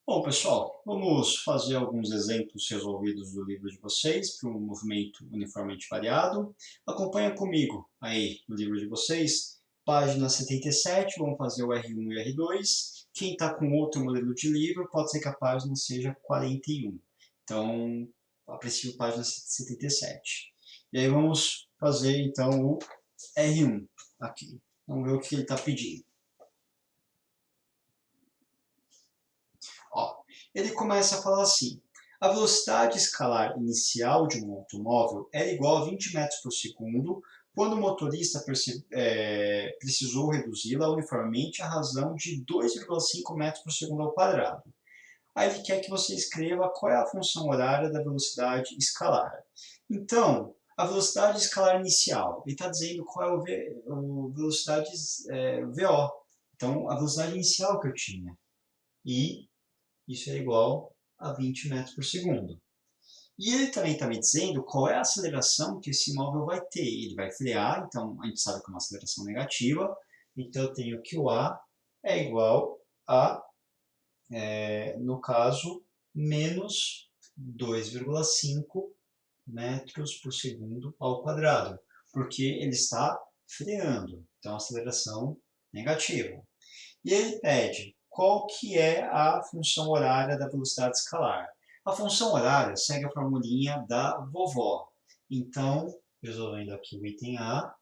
Bom, pessoal, vamos fazer alguns exemplos resolvidos do livro de vocês para um movimento uniformemente variado. Acompanha comigo aí no livro de vocês, página 77, vamos fazer o R1 e R2. Quem está com outro modelo de livro, pode ser que a página seja 41. Então, a princípio, página 77. E aí vamos fazer, então, o R1 aqui. Vamos ver o que ele está pedindo. Ó, ele começa a falar assim: a velocidade escalar inicial de um automóvel era igual a 20 metros por segundo quando o motorista precisou reduzi-la uniformemente à razão de 2,5 metros por segundo ao quadrado. Aí ele quer que você escreva qual é a função horária da velocidade escalar. Então, a velocidade escalar inicial, ele está dizendo qual é a velocidade VO. Então, a velocidade inicial que eu tinha. E isso é igual a 20 metros por segundo. E ele também está me dizendo qual é a aceleração que esse móvel vai ter. Ele vai frear, então a gente sabe que é uma aceleração negativa. Então eu tenho que o A é igual a, no caso, menos 2,5 metros por segundo ao quadrado. Porque ele está freando, então aceleração negativa. E ele pede qual que é a função horária da velocidade escalar. A função horária segue a formulinha da vovó. Então, resolvendo aqui o item A,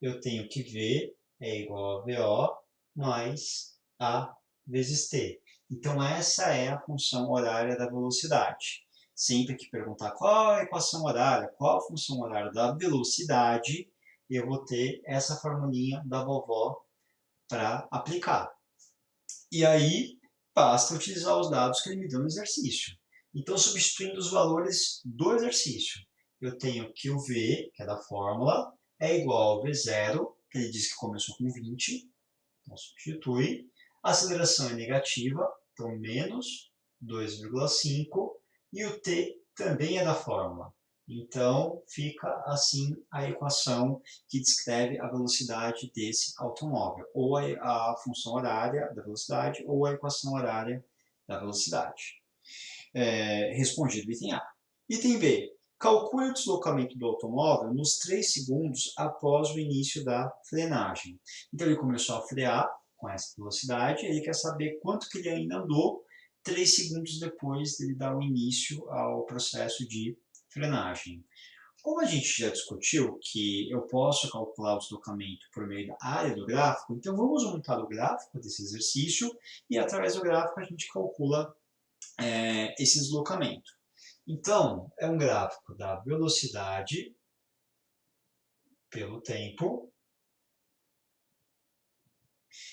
eu tenho que V é igual a VO mais A vezes T. Então, essa é a função horária da velocidade. Sempre que perguntar qual a equação horária, qual a função horária da velocidade, eu vou ter essa formulinha da vovó para aplicar. E aí, basta utilizar os dados que ele me deu no exercício. Então, substituindo os valores do exercício, eu tenho que o V, que é da fórmula, é igual ao V0, que ele disse que começou com 20, então substitui. A aceleração é negativa, então menos 2,5, e o T também é da fórmula. Então, fica assim a equação que descreve a velocidade desse automóvel, ou a função horária da velocidade, ou a equação horária da velocidade. Respondido item A. Item B. Calcule o deslocamento do automóvel nos 3 segundos após o início da frenagem. Então, ele começou a frear com essa velocidade, ele quer saber quanto que ele ainda andou 3 segundos depois dele dar o início ao processo de frenagem. Como a gente já discutiu que eu posso calcular o deslocamento por meio da área do gráfico, então vamos montar o gráfico desse exercício e através do gráfico a gente calcula esse deslocamento. Então, é um gráfico da velocidade pelo tempo.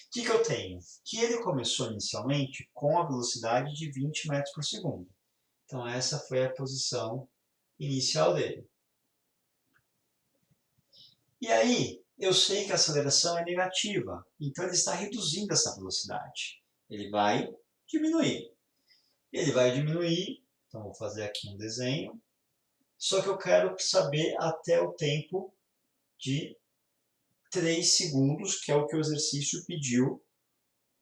O que eu tenho? Que ele começou inicialmente com a velocidade de 20 metros por segundo. Então, essa foi a posição inicial dele. E aí, eu sei que a aceleração é negativa, então ele está reduzindo essa velocidade. Ele vai diminuir. Ele vai diminuir, então vou fazer aqui um desenho, só que eu quero saber até o tempo de 3 segundos, que é o que o exercício pediu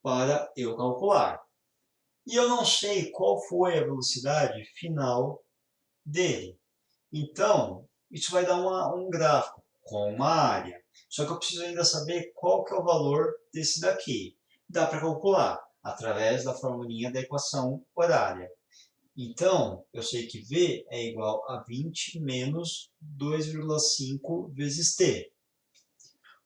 para eu calcular. E eu não sei qual foi a velocidade final dele. Então, isso vai dar um gráfico com uma área. Só que eu preciso ainda saber qual que é o valor desse daqui. Dá para calcular através da formulinha da equação horária. Então, eu sei que V é igual a 20 menos 2,5 vezes T.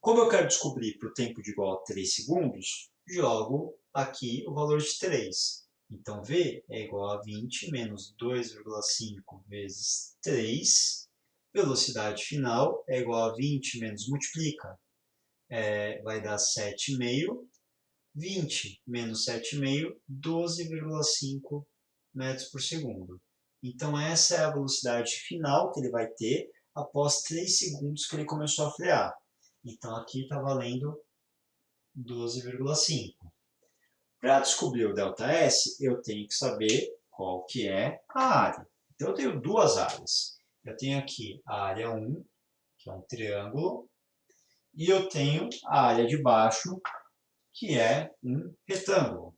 Como eu quero descobrir para o tempo de igual a 3 segundos, jogo aqui o valor de 3. Então, V é igual a 20 menos 2,5 vezes 3. Velocidade final é igual a 20 menos multiplica, vai dar 7,5. 20 menos 7,5, 12,5 metros por segundo. Então, essa é a velocidade final que ele vai ter após 3 segundos que ele começou a frear. Então, aqui está valendo 12,5. Para descobrir o ΔS, eu tenho que saber qual que é a área. Então, eu tenho duas áreas. Eu tenho aqui a área 1, que é um triângulo, e eu tenho a área de baixo, que é um retângulo.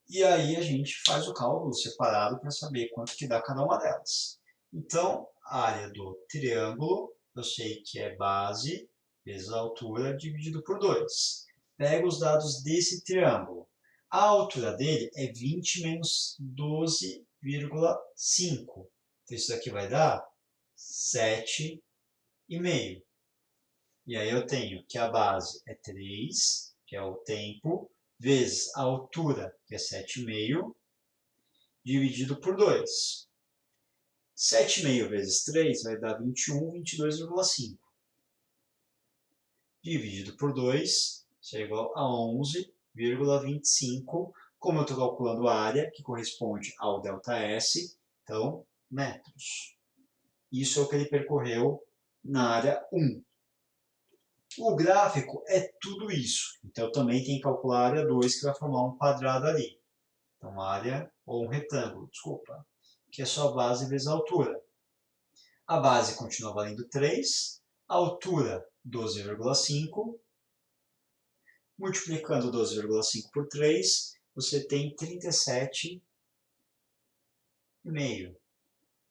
E aí a gente faz o cálculo separado para saber quanto que dá cada uma delas. Então, a área do triângulo, eu sei que é base vezes a altura dividido por 2. Pego os dados desse triângulo. A altura dele é 20 menos 12,5. Então, isso daqui vai dar 7,5. E aí eu tenho que a base é 3, que é o tempo, vezes a altura, que é 7,5, dividido por 2. 7,5 vezes 3 vai dar 21, 22,5. Dividido por 2, isso é igual a 11,25. Como eu estou calculando a área, que corresponde ao ΔS, então, metros. Isso é o que ele percorreu na área 1. O gráfico é tudo isso. Então, também tem que calcular a área 2, que vai formar um quadrado ali. Então, área, ou um retângulo, desculpa, que é só a base vezes a altura. A base continua valendo 3, a altura 12,5. Multiplicando 12,5 por 3, você tem 37,5.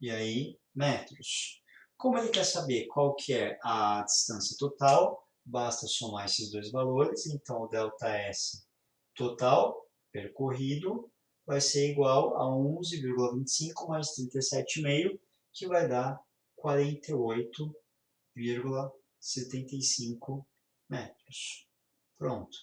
E aí, metros. Como ele quer saber qual que é a distância total, basta somar esses dois valores. Então, o ΔS total percorrido vai ser igual a 11,25 mais 37,5, que vai dar 48,75 metros. Pronto.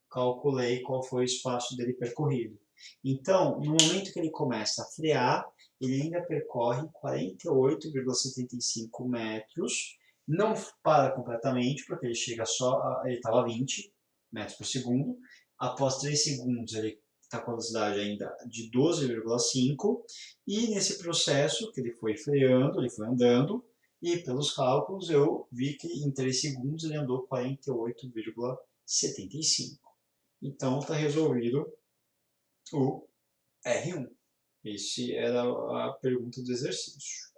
Calculei qual foi o espaço dele percorrido. Então, no momento que ele começa a frear, ele ainda percorre 48,75 metros. Não para completamente, porque ele chega só, ele estava a 20 metros por segundo. Após 3 segundos, ele está com a velocidade ainda de 12,5. E nesse processo que ele foi freando, ele foi andando, e pelos cálculos eu vi que em 3 segundos ele andou 48,75. Então está resolvido o R1. Essa era a pergunta do exercício.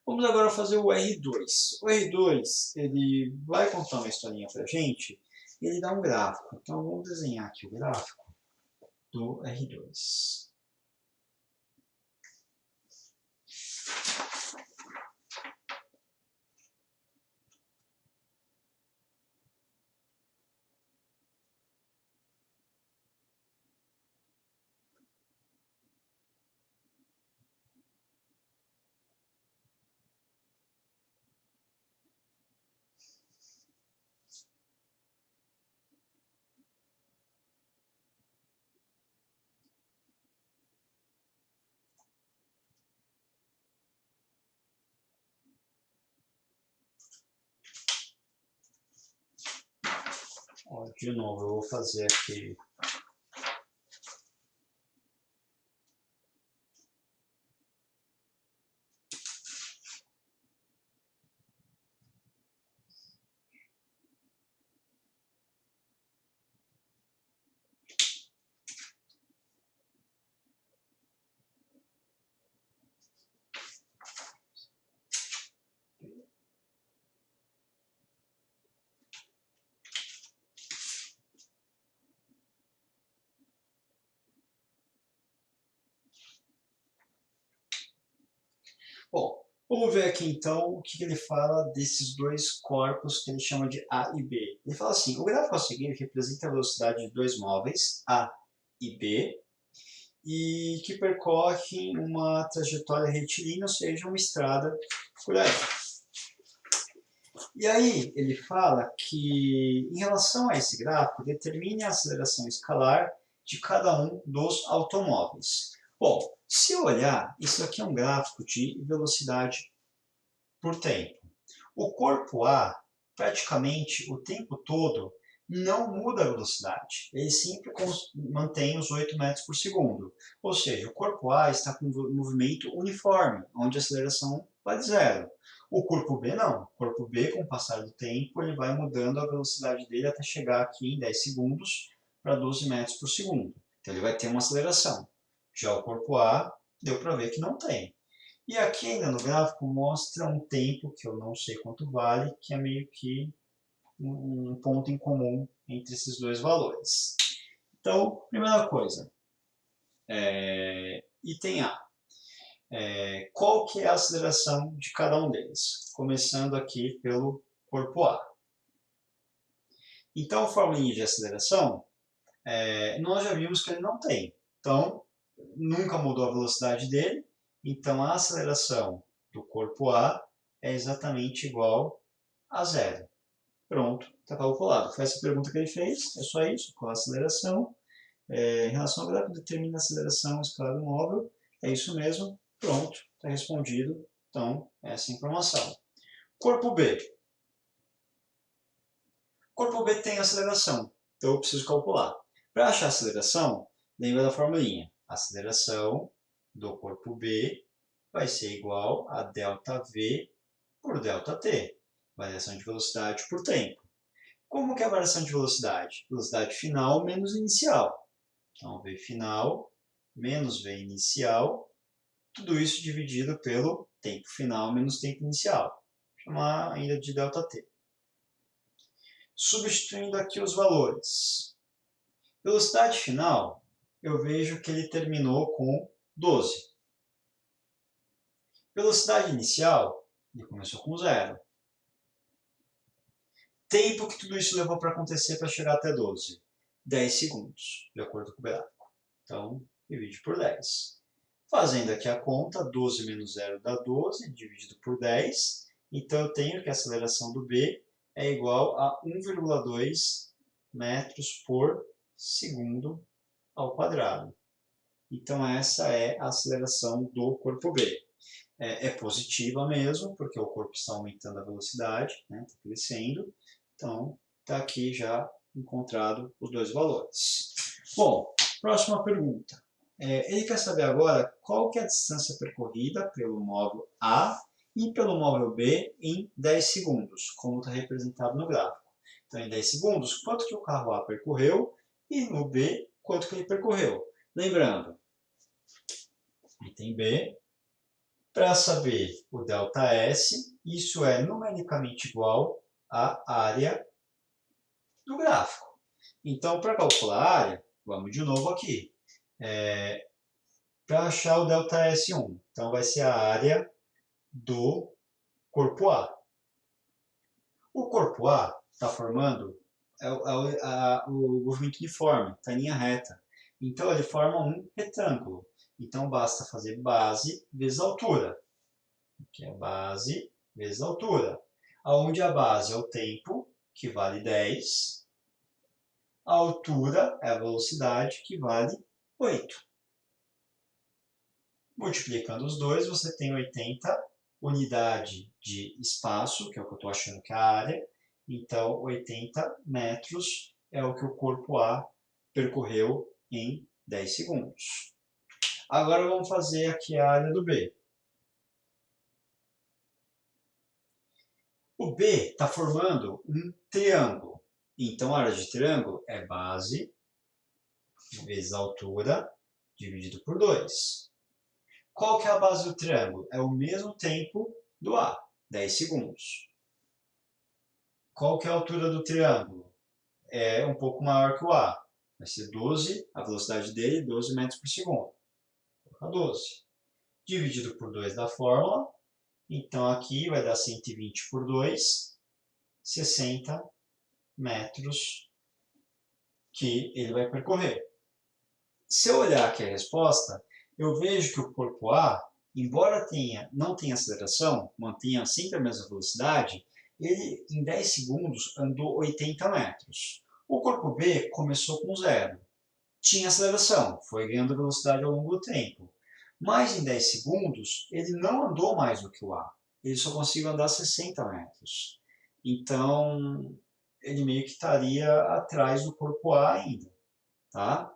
Vamos agora fazer o R2. O R2 ele vai contar uma historinha para a gente e ele dá um gráfico. Então vamos desenhar aqui o gráfico do R2. De novo, eu vou fazer aqui Bom, vamos ver aqui então o que ele fala desses dois corpos que ele chama de A e B. Ele fala assim, o gráfico a seguir representa a velocidade de dois móveis, A e B, e que percorrem uma trajetória retilínea, ou seja, uma estrada por aí. E aí ele fala que, em relação a esse gráfico, determine a aceleração escalar de cada um dos automóveis. Bom, se eu olhar, isso aqui é um gráfico de velocidade por tempo. O corpo A, praticamente o tempo todo, não muda a velocidade. Ele sempre mantém os 8 metros por segundo. Ou seja, o corpo A está com um movimento uniforme, onde a aceleração vai de zero. O corpo B não. O corpo B, com o passar do tempo, ele vai mudando a velocidade dele até chegar aqui em 10 segundos para 12 metros por segundo. Então ele vai ter uma aceleração. Já o corpo A, deu para ver que não tem. E aqui ainda no gráfico mostra um tempo, que eu não sei quanto vale, que é meio que um ponto em comum entre esses dois valores. Então, primeira coisa, Item A. Qual que é a aceleração de cada um deles? Começando aqui pelo corpo A. Então, a formulinha de aceleração, nós já vimos que ele não tem. Então, nunca mudou a velocidade dele. Então, a aceleração do corpo A é exatamente igual a zero. Pronto, está calculado. Foi essa pergunta que ele fez, é só isso. Qual a aceleração? Em relação ao gráfico, determina a aceleração escalar do móvel. É isso mesmo. Pronto, está respondido. Então, essa é a informação. Corpo B. Corpo B tem aceleração, então eu preciso calcular. Para achar a aceleração, lembra da formulinha. A aceleração do corpo B vai ser igual a ΔV por ΔT. Variação de velocidade por tempo. Como que é a variação de velocidade? Velocidade final menos inicial. Então, V final menos V inicial, tudo isso dividido pelo tempo final menos tempo inicial. Vou chamar ainda de ΔT. Substituindo aqui os valores. Velocidade final, eu vejo que ele terminou com 12. Velocidade inicial, ele começou com 0. Tempo que tudo isso levou para acontecer para chegar até 12? 10 segundos, de acordo com o gráfico. Então, divide por 10. Fazendo aqui a conta, 12 menos 0 dá 12, dividido por 10. Então, eu tenho que a aceleração do B é igual a 1,2 metros por segundo ao quadrado. Então, essa é a aceleração do corpo B. É positiva mesmo, porque o corpo está aumentando a velocidade, está crescendo. Então, está aqui já encontrado os dois valores. Bom, próxima pergunta. Ele quer saber agora qual que é a distância percorrida pelo móvel A e pelo móvel B em 10 segundos, como está representado no gráfico. Então, em 10 segundos, quanto que o carro A percorreu e no B, quanto que ele percorreu. Lembrando, item B, para saber o ΔS, isso é numericamente igual à área do gráfico. Então, para calcular a área, vamos de novo aqui. Para achar o ΔS1, então vai ser a área do corpo A. O corpo A está formando o movimento uniforme, está em linha reta. Então, ele forma um retângulo. Então, basta fazer base vezes altura, que é base vezes altura. Onde a base é o tempo, que vale 10. A altura é a velocidade, que vale 8. Multiplicando os dois, você tem 80 unidade de espaço, que é o que eu estou achando que é a área. Então, 80 metros é o que o corpo A percorreu em 10 segundos. Agora vamos fazer aqui a área do B. O B está formando um triângulo. Então, a área de triângulo é base vezes altura dividido por 2. Qual que é a base do triângulo? É o mesmo tempo do A, 10 segundos. Qual que é a altura do triângulo? É um pouco maior que o A. Vai ser 12, a velocidade dele, 12 metros por segundo. Vou colocar 12. Dividido por 2 da fórmula. Então, aqui vai dar 120 por 2, 60 metros que ele vai percorrer. Se eu olhar aqui a resposta, eu vejo que o corpo A, embora não tenha aceleração, mantenha sempre a mesma velocidade, ele em 10 segundos andou 80 metros. O corpo B começou com 0. Tinha aceleração, foi ganhando velocidade ao longo do tempo. Mas em 10 segundos, ele não andou mais do que o A. Ele só conseguiu andar 60 metros. Então, ele meio que estaria atrás do corpo A ainda. Tá?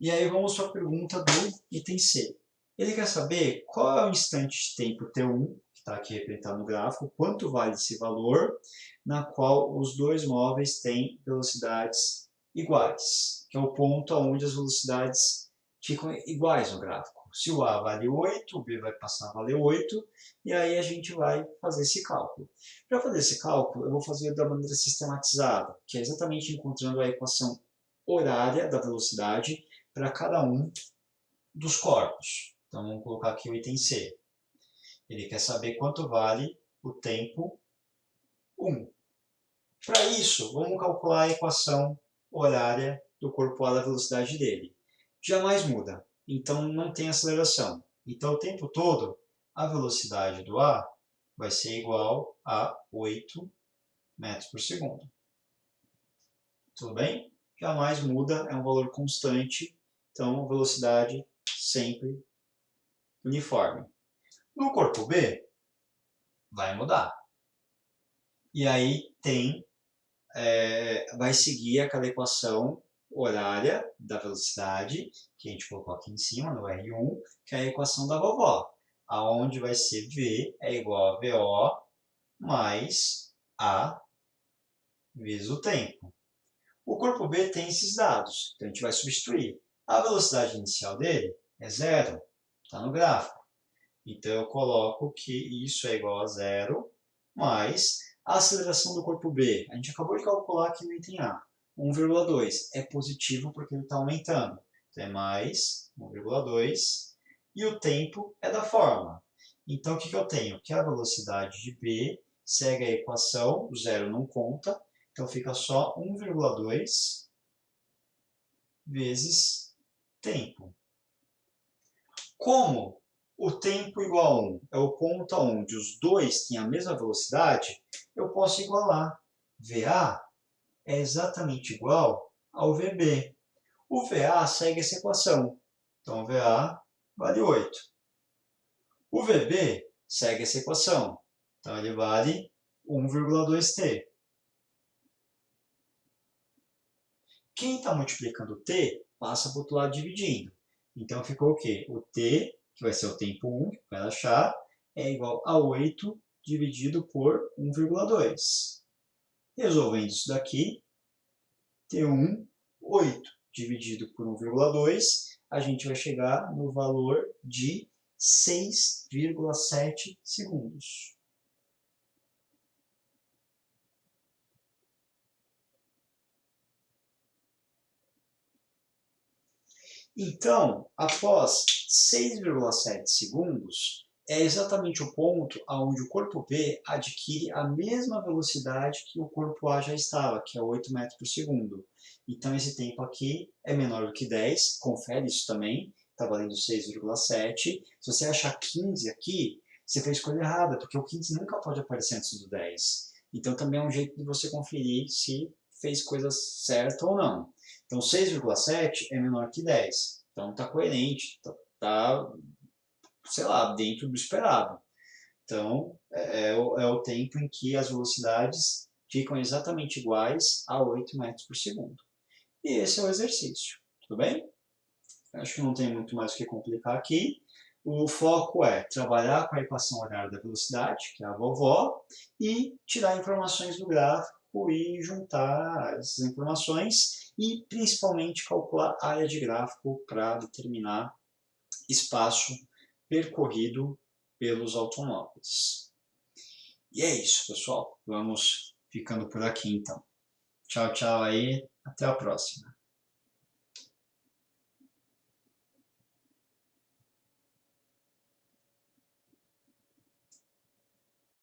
E aí vamos para a pergunta do item C. Ele quer saber qual é o instante de tempo T1, que está aqui representado no gráfico, quanto vale esse valor, na qual os dois móveis têm velocidades iguais, que é o ponto onde as velocidades ficam iguais no gráfico. Se o A vale 8, o B vai passar a valer 8, e aí a gente vai fazer esse cálculo. Para fazer esse cálculo, eu vou fazer da maneira sistematizada, que é exatamente encontrando a equação horária da velocidade para cada um dos corpos. Então, vamos colocar aqui o item C. Ele quer saber quanto vale o tempo 1. Para isso, vamos calcular a equação horária do corpo A da velocidade dele. Jamais muda, então não tem aceleração. Então, o tempo todo, a velocidade do A vai ser igual a 8 metros por segundo. Tudo bem? Jamais muda, é um valor constante, então velocidade sempre uniforme. No corpo B, vai mudar. E aí vai seguir aquela equação horária da velocidade, que a gente colocou aqui em cima, no R1, que é a equação da vovó, aonde vai ser V é igual a VO mais A vezes o tempo. O corpo B tem esses dados, então a gente vai substituir. A velocidade inicial dele é 0, está no gráfico. Então eu coloco que isso é igual a 0 mais a aceleração do corpo B. A gente acabou de calcular aqui no item A. 1,2 é positivo porque ele está aumentando. Então é mais 1,2 e o tempo é da forma. Então o que eu tenho? Que a velocidade de B segue a equação, o zero não conta, então fica só 1,2 vezes tempo. Como o tempo igual a 1 é o ponto onde os dois têm a mesma velocidade, eu posso igualar. VA é exatamente igual ao VB. O VA segue essa equação. Então, VA vale 8. O VB segue essa equação. Então, ele vale 1,2t. Quem está multiplicando t, passa para o outro lado dividindo. Então, ficou o quê? O t, que vai ser o tempo 1, que vai achar, é igual a 8 dividido por 1,2. Resolvendo isso daqui, T1, 8 dividido por 1,2, a gente vai chegar no valor de 6,7 segundos. Então, após 6,7 segundos, é exatamente o ponto onde o corpo B adquire a mesma velocidade que o corpo A já estava, que é 8 metros por segundo. Então, esse tempo aqui é menor do que 10, confere isso também, está valendo 6,7. Se você achar 15 aqui, você fez escolha errada, porque o 15 nunca pode aparecer antes do 10. Então, também é um jeito de você conferir se fez coisa certa ou não. Então, 6,7 é menor que 10. Então, está coerente, está, sei lá, dentro do esperado. Então, é o tempo em que as velocidades ficam exatamente iguais a 8 metros por segundo. E esse é o exercício, tudo bem? Acho que não tem muito mais o que complicar aqui. O foco é trabalhar com a equação horária da velocidade, que é a vovó, e tirar informações do gráfico e juntar essas informações e principalmente calcular área de gráfico para determinar espaço percorrido pelos automóveis. E é isso, pessoal. Vamos ficando por aqui então. Tchau, tchau aí. Até a próxima.